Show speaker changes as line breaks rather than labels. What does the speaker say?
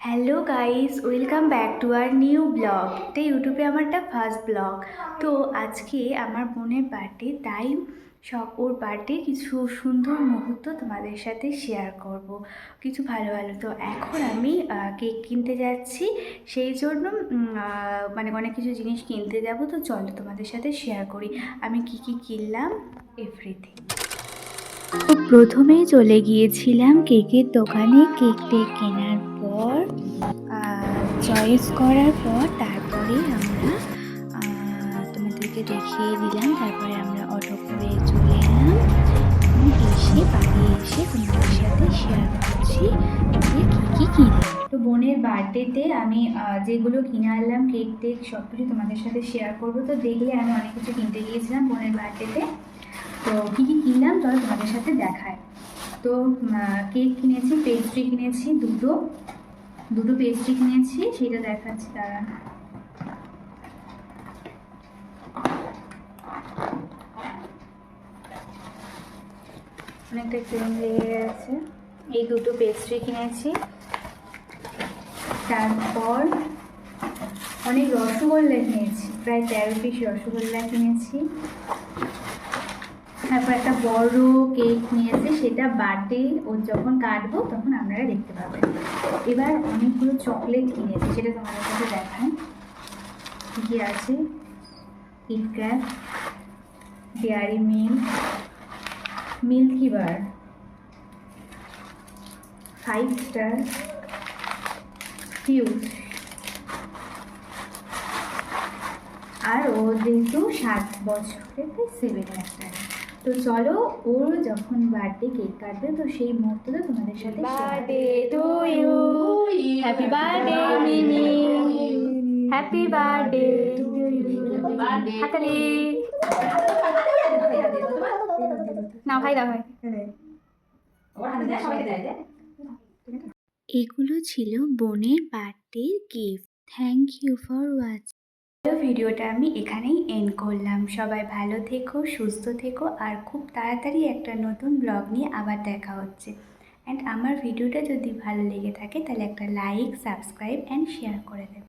Hello guys, welcome back to our new blog. এটা ইউটিউবে আমার একটা ফার্স্ট ব্লগ। তো আজকে আমার বোনের বার্থডে, তাই ওর বার্থডে কিছু সুন্দর মুহূর্ত তোমাদের সাথে শেয়ার করব, কিছু ভালো ভালো। তো এখন আমি কেক কিনতে যাচ্ছি, সেই জন্য মানে অনেক কিছু জিনিস কিনতে যাব। তো চলো তোমাদের সাথে শেয়ার করি আমি কি কি কিনলাম, এভরিথিং। তো প্রথমেই চলে গিয়েছিলাম কেকের দোকানে। কেকটা কেনার পর চয়েস করার পর তারপরে আমরা তোমাদেরকে দেখিয়ে দিলাম। তারপরে আমরা অটো করে চলে এলাম এবং এসে বাড়ি এসে তোমাদের সাথে শেয়ার করছি যে কী কিনলাম। তো বোনের বার্থডেতে আমি যেগুলো কিনে আনলাম, কেক টেক সব কিছু তোমাদের সাথে শেয়ার করবো। তো দেখলে আমি অনেক কিছু কিনতে গিয়েছিলাম বোনের বার্থডেতে। তো কী কী কিনলাম চলো তোমাদের সাথে দেখায়। তো কেক কিনেছি, পেস্ট্রি কিনেছি, দুটো পেস্ট্রি কিনেছি, সেটা দেখাচ্ছি তারা। অনেকটা ক্রিম লেগে গেছে। এই দুটো পেস্ট্রি কিনেছি। তারপর অনেক রসগোল্লা কিনেছি, প্রায় 13 পিস রসগোল্লা কিনেছি। তারপর একটা বড় কেক নিয়েছে, সেটা বার্থডে ওর যখন কাটবো তখন আপনারা দেখতে পাবেন। এবার অনেকগুলো চকলেট কিনেছি, সেটা তোমাদের কাছে দেখায় কী কী আছে। কিটক্যাট, ডেয়ারি মিল্ক, মিল্কি বার, 5 স্টার, ফিউজ। আর ও যেহেতু 7 বছরের, তাই 7 স্টার। তো চলো, ওর যখন বার্থডে কেক কাটবে তো সেই মুহূর্তটা তোমাদের সাথে birthday to you, happy birthday Mimi, happy birthday to you. হাতালি না ভাই, দা ভাই। এগুলো ছিল বোনের birthday gift. Thank you for watching. ভিডিওটা আমি এখানেই এন্ড করলাম। সবাই ভালো থেকো, সুস্থ থেকো, আর খুব তাড়াতাড়ি একটা নতুন ব্লগ নিয়ে আবার দেখা হচ্ছে। অ্যান্ড আমার ভিডিওটা যদি ভালো লেগে থাকে তাহলে একটা লাইক, সাবস্ক্রাইব অ্যান্ড শেয়ার করে দেবে।